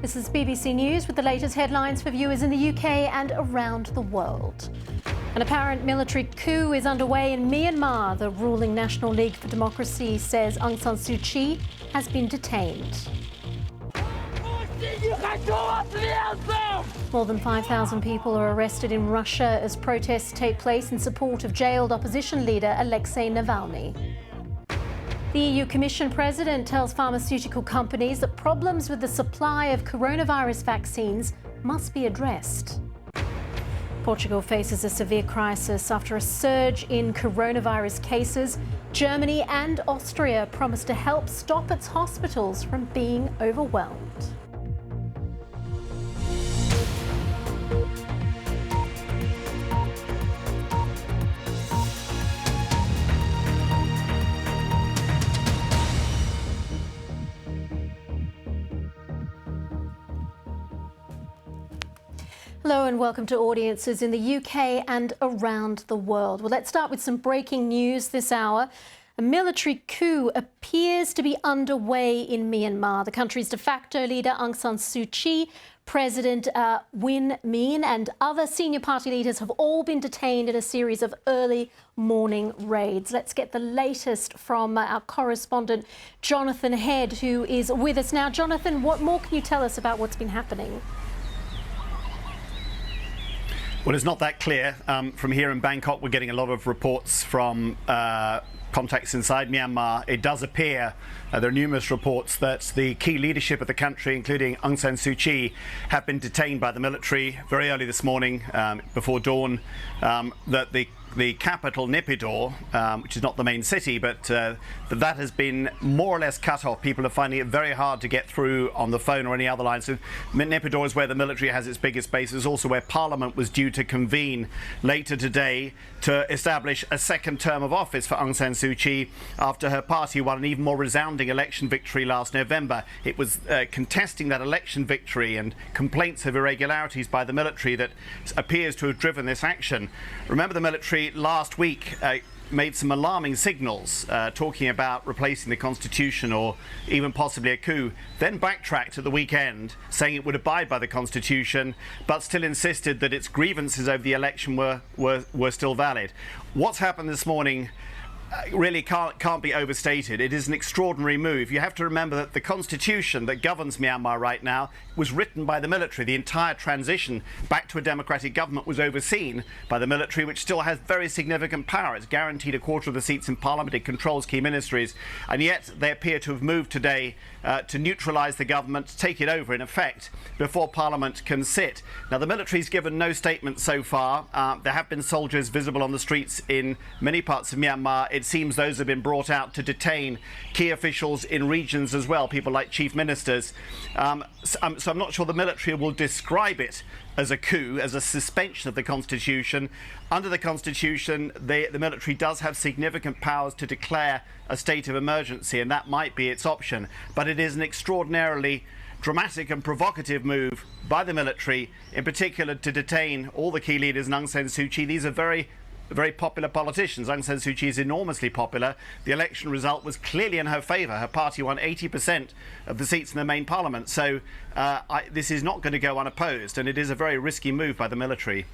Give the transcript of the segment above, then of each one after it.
This is BBC News with the latest headlines for viewers in the UK and around the world. An apparent military coup is underway in Myanmar. The ruling National League for Democracy says Aung San Suu Kyi has been detained. More than 5,000 people are arrested in Russia as protests take place in support of jailed opposition leader Alexei Navalny. The EU Commission President tells pharmaceutical companies that problems with the supply of coronavirus vaccines must be addressed. Portugal faces a severe crisis after a surge in coronavirus cases. Germany and Austria promise to help stop its hospitals from being overwhelmed. Hello and welcome to audiences in the UK and around the world. Well, let's start with some breaking news this hour. A military coup appears to be underway in Myanmar. The country's de facto leader Aung San Suu Kyi, President Win Myint and other senior party leaders have all been detained in a series of early morning raids. Let's get the latest from our correspondent Jonathan Head, who is with us now. Jonathan, what more can you tell us about what's been happening? Well, it's not that clear. From here in Bangkok, we're getting a lot of reports from contacts inside Myanmar. It does appear, there are numerous reports that the key leadership of the country, including Aung San Suu Kyi, have been detained by the military very early this morning, before dawn, that the capital, Naypyidaw, which is not the main city, but that has been more or less cut off. People are finding it very hard to get through on the phone or any other line. So Naypyidaw is where the military has its biggest base. It's also where Parliament was due to convene later today to establish a second term of office for Aung San Suu Kyi after her party won an even more resounding election victory last November. It was contesting that election victory and complaints of irregularities by the military that appears to have driven this action. Remember, the military last week made some alarming signals talking about replacing the constitution or even possibly a coup, then backtracked at the weekend saying it would abide by the constitution but still insisted that its grievances over the election were still valid. What's happened this morning really can't be overstated. It is an extraordinary move. You have to remember that the constitution that governs Myanmar right now was written by the military. The entire transition back to a democratic government was overseen by the military, which still has very significant power. It's guaranteed a quarter of the seats in parliament. It controls key ministries, and yet they appear to have moved today to neutralise the government, to take it over in effect before parliament can sit. Now, the military's given no statement so far. There have been soldiers visible on the streets in many parts of Myanmar. It seems those have been brought out to detain key officials in regions as well, people like chief ministers. So I'm not sure the military will describe it as a coup, as a suspension of the constitution. Under the constitution, the military does have significant powers to declare a state of emergency, and that might be its option. But it is an extraordinarily dramatic and provocative move by the military, in particular to detain all the key leaders in Aung San Suu Kyi. These are very popular politicians. Aung San Suu Kyi is enormously popular. The election result was clearly in her favour. Her party won 80% of the seats in the main parliament. So this is not going to go unopposed, and it is a very risky move by the military.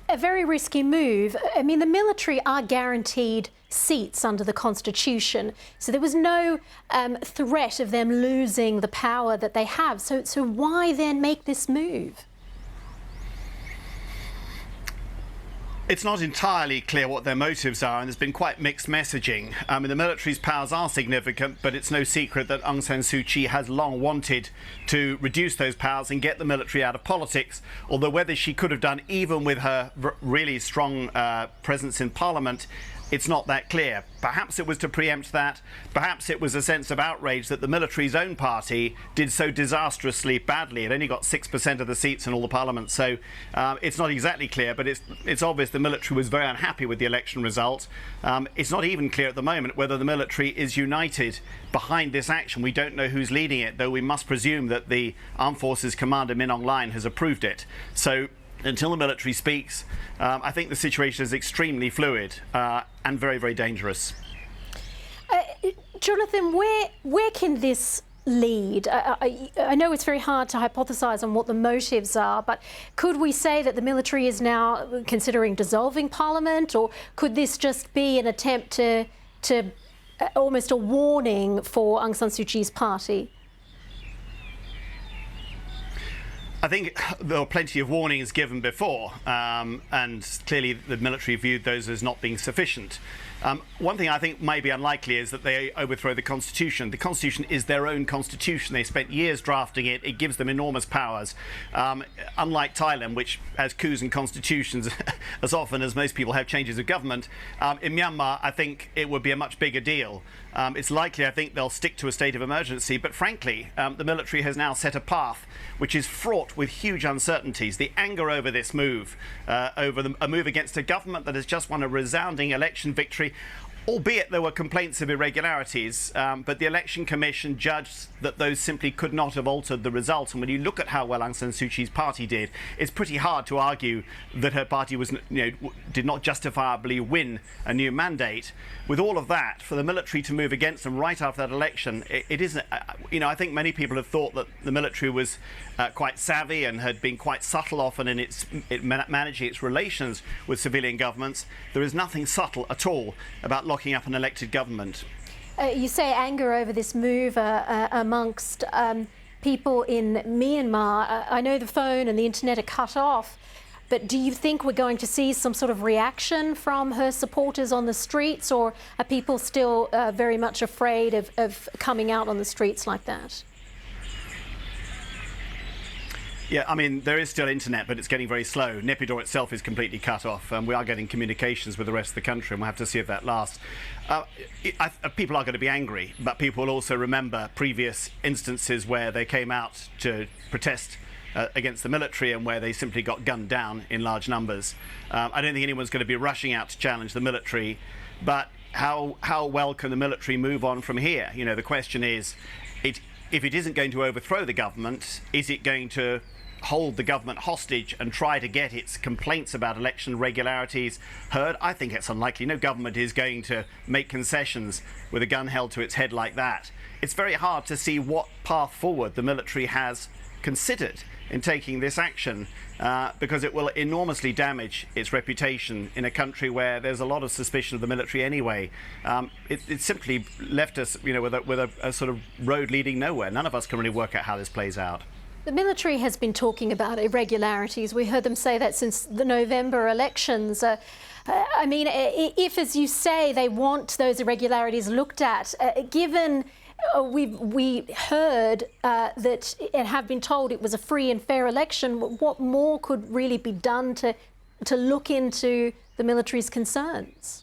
A very risky move. I mean, the military are guaranteed seats under the constitution, so there was no threat of them losing the power that they have. So why then make this move? It's not entirely clear what their motives are, and there's been quite mixed messaging. The military's powers are significant, but it's no secret that Aung San Suu Kyi has long wanted to reduce those powers and get the military out of politics, although whether she could have done even with her really strong presence in parliament, it's not that clear. Perhaps it was to preempt that. Perhaps it was a sense of outrage that the military's own party did so disastrously badly. It only got 6% of the seats in all the parliament. So it's not exactly clear, but it's obvious the military was very unhappy with the election result. It's not even clear at the moment whether the military is united behind this action. We don't know who's leading it, though we must presume that the Armed Forces Commander Min Aung Hlaing has approved it. So until the military speaks, I think the situation is extremely fluid and very, very dangerous. Jonathan, where can this lead? I know it's very hard to hypothesize on what the motives are, but could we say that the military is now considering dissolving parliament, or could this just be an attempt to almost a warning for Aung San Suu Kyi's party? I think there were plenty of warnings given before, and clearly the military viewed those as not being sufficient. One thing I think may be unlikely is that they overthrow the Constitution. The Constitution is their own Constitution. They spent years drafting it. It gives them enormous powers. Unlike Thailand, which has coups and constitutions as often as most people have changes of government, in Myanmar, I think it would be a much bigger deal. It's likely, I think, they'll stick to a state of emergency. But frankly, the military has now set a path which is fraught with huge uncertainties. The anger over this move, a move against a government that has just won a resounding election victory, albeit there were complaints of irregularities, but the Election Commission judged that those simply could not have altered the result. And when you look at how well Aung San Suu Kyi's party did, it's pretty hard to argue that her party was, did not justifiably win a new mandate. With all of that, for the military to move against them right after that election, it isn't. I think many people have thought that the military was quite savvy and had been quite subtle often in managing its relations with civilian governments. There is nothing subtle at all about locking up an elected government. You say anger over this move amongst people in Myanmar. I know the phone and the internet are cut off, but do you think we're going to see some sort of reaction from her supporters on the streets, or are people still very much afraid of coming out on the streets like that? Yeah, I mean, there is still internet, but it's getting very slow. Naypyidaw itself is completely cut off, and we are getting communications with the rest of the country, and we'll have to see if that lasts. People are going to be angry, but people will also remember previous instances where they came out to protest against the military and where they simply got gunned down in large numbers. I don't think anyone's going to be rushing out to challenge the military, but how well can the military move on from here? The question is, if it isn't going to overthrow the government, is it going to hold the government hostage and try to get its complaints about election irregularities heard? I think it's unlikely. No government is going to make concessions with a gun held to its head like that. It's very hard to see what path forward the military has considered in taking this action, because it will enormously damage its reputation in a country where there's a lot of suspicion of the military anyway. It simply left us, with a sort of road leading nowhere. None of us can really work out how this plays out. The military has been talking about irregularities. We heard them say that since the November elections. I mean, if, as you say, they want those irregularities looked at, given we heard that and have been told it was a free and fair election, what more could really be done to look into the military's concerns?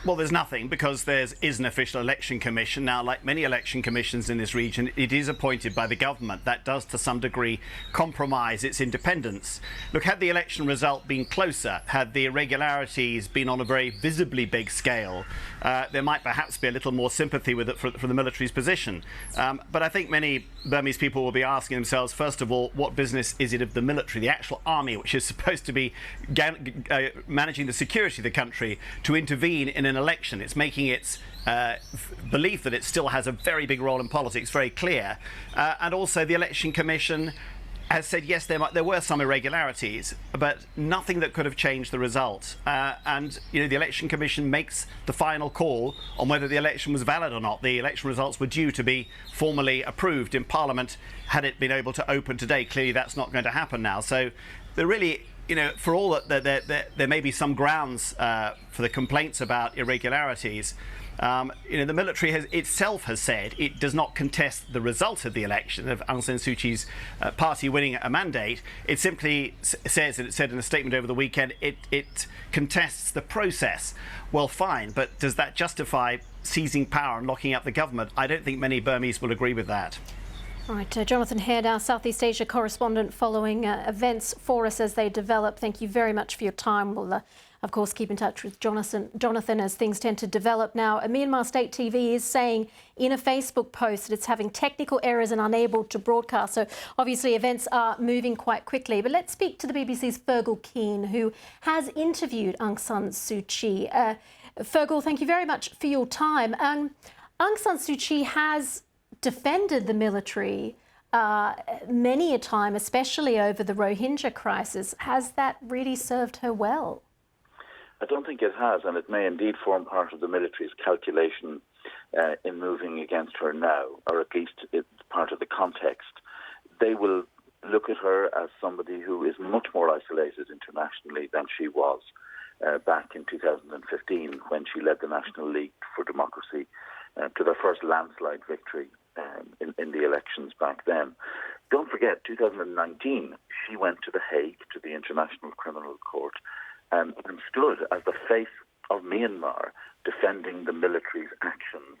Well, there's nothing, because there is an official election commission. Now, like many election commissions in this region, it is appointed by the government. That does, to some degree, compromise its independence. Look, had the election result been closer, had the irregularities been on a very visibly big scale, there might perhaps be a little more sympathy with it for the military's position. But I think many Burmese people will be asking themselves, first of all, what business is it of the military, the actual army, which is supposed to be managing the security of the country, to intervene in an election? It's making its belief that it still has a very big role in politics very clear. And also the Election Commission has said, yes, there were some irregularities, but nothing that could have changed the result. And the Election Commission makes the final call on whether the election was valid or not. The election results were due to be formally approved in Parliament had it been able to open today. Clearly that's not going to happen now. So they're really, for all that there may be some grounds for the complaints about irregularities, the military itself has said it does not contest the result of the election of Aung San Suu Kyi's party winning a mandate. It simply says, and it said in a statement over the weekend, it contests the process. Well, fine, but does that justify seizing power and locking up the government? I don't think many Burmese will agree with that. All right, Jonathan Head, our Southeast Asia correspondent, following events for us as they develop. Thank you very much for your time. We'll, of course, keep in touch with Jonathan as things tend to develop. Now, Myanmar State TV is saying in a Facebook post that it's having technical errors and unable to broadcast. So obviously events are moving quite quickly. But let's speak to the BBC's Fergal Keane, who has interviewed Aung San Suu Kyi. Fergal, thank you very much for your time. Aung San Suu Kyi has defended the military many a time, especially over the Rohingya crisis. Has that really served her well? I don't think it has, and it may indeed form part of the military's calculation in moving against her now, or at least it's part of the context. They will look at her as somebody who is much more isolated internationally than she was back in 2015 when she led the National League for Democracy to their first landslide victory in the elections back then. Don't forget, 2019, she went to The Hague, to the International Criminal Court, and stood as the face of Myanmar defending the military's actions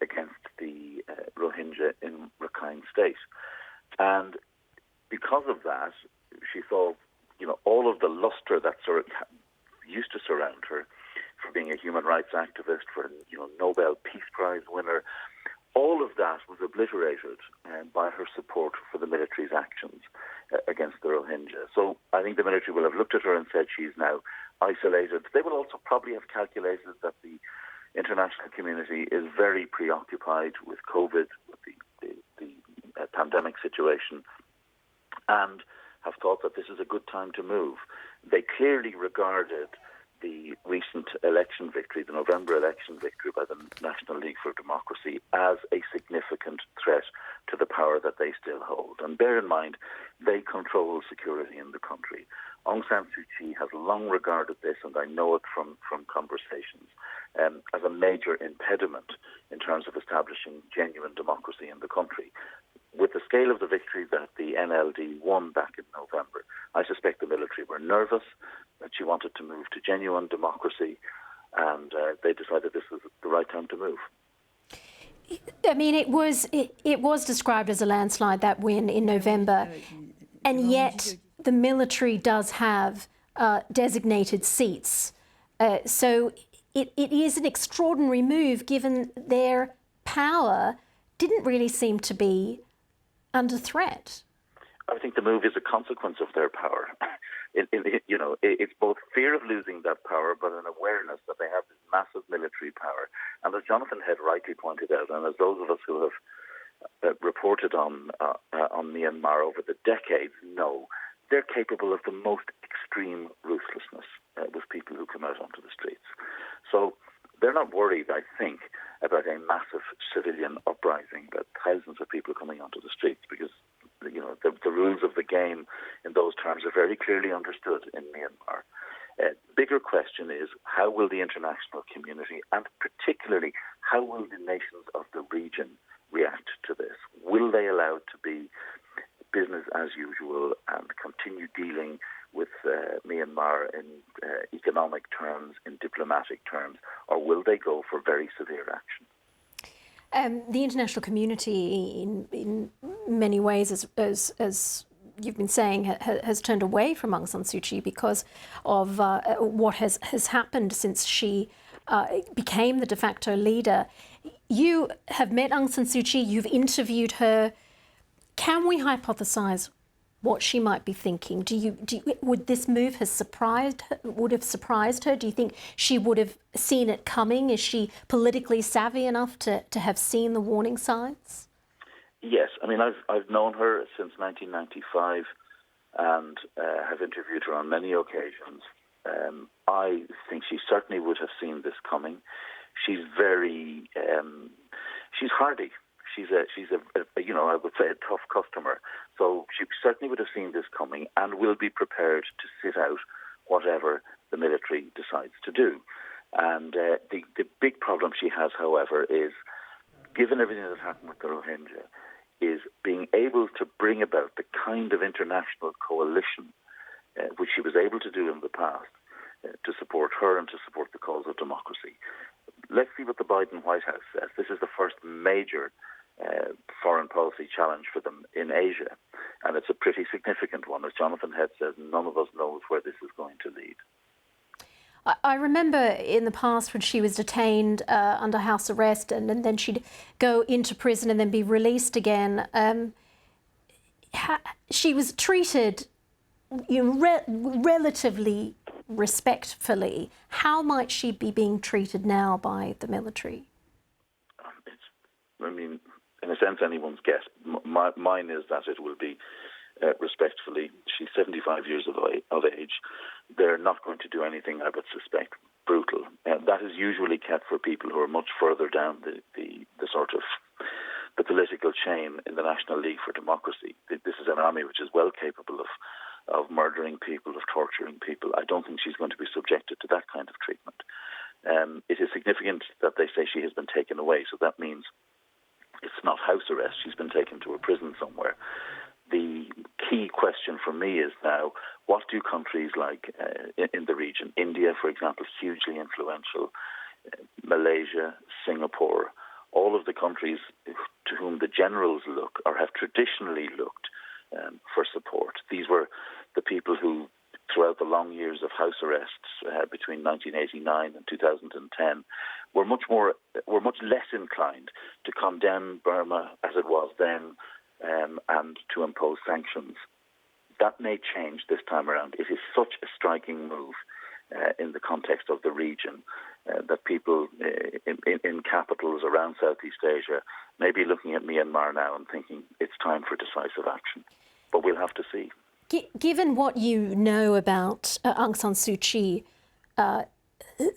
against the Rohingya in Rakhine State. And because of that, she saw, all of the luster that used to surround her for being a human rights activist, for Nobel Peace Prize winner. All of that was obliterated by her support for the military's actions against the Rohingya. So I think the military will have looked at her and said she's now isolated. They will also probably have calculated that the international community is very preoccupied with COVID, with the pandemic situation, and have thought that this is a good time to move. They clearly regarded the recent election victory, the November election victory by the National League for Democracy, as a significant threat to the power that they still hold. And bear in mind, they control security in the country. Aung San Suu Kyi has long regarded this, and I know it from conversations, as a major impediment in terms of establishing genuine democracy in the country. With the scale of the victory that the NLD won back in November, I suspect the military were nervous that she wanted to move to genuine democracy, and they decided this was the right time to move. I mean, it was described as a landslide, that win in November, and yet the military does have designated seats. So it is an extraordinary move, given their power didn't really seem to be under threat. I think the move is a consequence of their power. It's both fear of losing that power, but an awareness that they have this massive military power. And as Jonathan Head rightly pointed out, and as those of us who have reported on Myanmar over the decades know, they're capable of the most extreme ruthlessness with people who come out onto the streets. So they're not worried, I think, about a massive civilian uprising, about thousands of people coming onto the streets, because the rules of the game in those terms are very clearly understood in Myanmar. Bigger question is, how will the international community, and particularly how will the nations of the region react to this? Will they allow it to be business as usual and continue dealing with Myanmar in economic terms, in diplomatic terms, or will they go for very severe action? The international community, in many ways, as you've been saying, has turned away from Aung San Suu Kyi because of what has happened since she became the de facto leader. You have met Aung San Suu Kyi, you've interviewed her. Can we hypothesize what she might be thinking? Would this move have surprised her? Do you think she would have seen it coming? Is she politically savvy enough to have seen the warning signs? Yes, I mean, I've known her since 1995 and have interviewed her on many occasions. I think she certainly would have seen this coming. She's very, she's hardy. She's a I would say a tough customer. So she certainly would have seen this coming and will be prepared to sit out whatever the military decides to do. And the big problem she has, however, is, given everything that's happened with the Rohingya, is being able to bring about the kind of international coalition which she was able to do in the past to support her and to support the cause of democracy. Let's see what the Biden White House says. This is the first major foreign policy challenge for them in Asia, and it's a pretty significant one. As Jonathan Head says, none of us knows where this is going to lead. I remember in the past when she was detained under house arrest and then she'd go into prison and then be released again. She was treated relatively respectfully. How might she be being treated now by the military? I mean, in a sense, anyone's guess. Mine is that it will be, respectfully, she's 75 years of age. They're not going to do anything, I would suspect, brutal. That is usually kept for people who are much further down the sort of the political chain in the National League for Democracy. This is an army which is well capable of murdering people, of torturing people. I don't think she's going to be subjected to that kind of treatment. It is significant that they say she has been taken away, so that means it's not house arrest. She's been taken to a prison somewhere. The key question for me is now, what do countries like in the region, India, for example, hugely influential, Malaysia, Singapore, all of the countries to whom the generals look or have traditionally looked for support. These were the people who, throughout the long years of house arrests between 1989 and 2010, were much less inclined to condemn Burma as it was then and to impose sanctions. That may change this time around. It is such a striking move in the context of the region that people in capitals around Southeast Asia may be looking at Myanmar now and thinking it's time for decisive action. But we'll have to see. Given what you know about Aung San Suu Kyi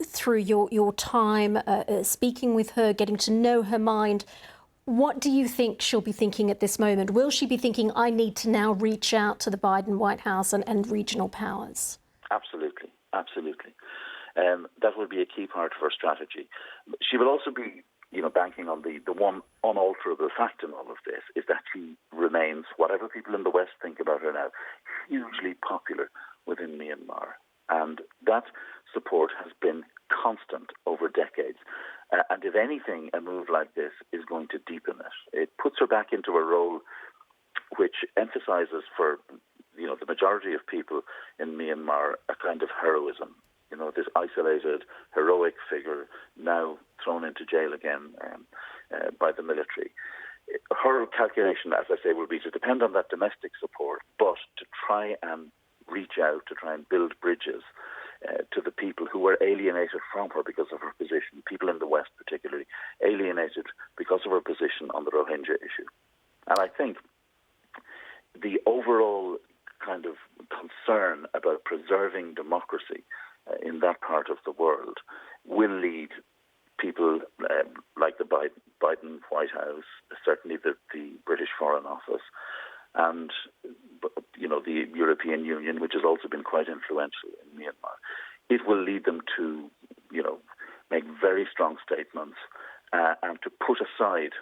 through your time speaking with her, getting to know her mind, what do you think she'll be thinking at this moment? Will she be thinking, I need to now reach out to the Biden White House and regional powers? Absolutely. That will be a key part of her strategy. She will also be, banking on the one unalterable fact in all of this is that she remains, whatever people in the West think about her now, hugely popular within Myanmar. And that support has been constant over decades. And if anything, a move like this is going to deepen it. It puts her back into a role which emphasizes for, the majority of people in Myanmar a kind of heroism. This isolated, heroic figure now thrown into jail again by the military. Her calculation, as I say, will be to depend on that domestic support, but to try and reach out, to try and build bridges to the people who were alienated from her because of her position, people in the West particularly, alienated because of her position on the Rohingya issue. And I think the overall kind of concern about preserving democracy in that part of the world will lead people like the Biden White House, certainly the British Foreign Office, and the European Union, which has also been quite influential in Myanmar. It will lead them to, make very strong statements and to put aside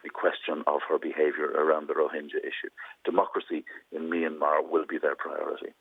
the question of her behaviour around the Rohingya issue. Democracy in Myanmar will be their priority.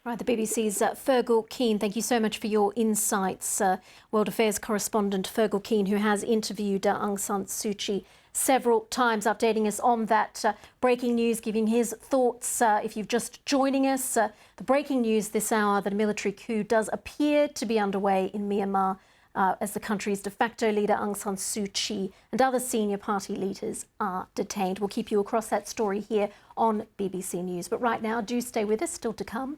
Right, the BBC's Fergal Keane, thank you so much for your insights. World Affairs correspondent Fergal Keane, who has interviewed Aung San Suu Kyi several times, updating us on that breaking news, giving his thoughts. If you're just joining us, the breaking news this hour that a military coup does appear to be underway in Myanmar as the country's de facto leader Aung San Suu Kyi and other senior party leaders are detained. We'll keep you across that story here on BBC News. But right now, do stay with us, still to come.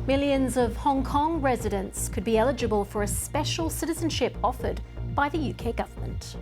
Millions of Hong Kong residents could be eligible for a special citizenship offered by the UK government.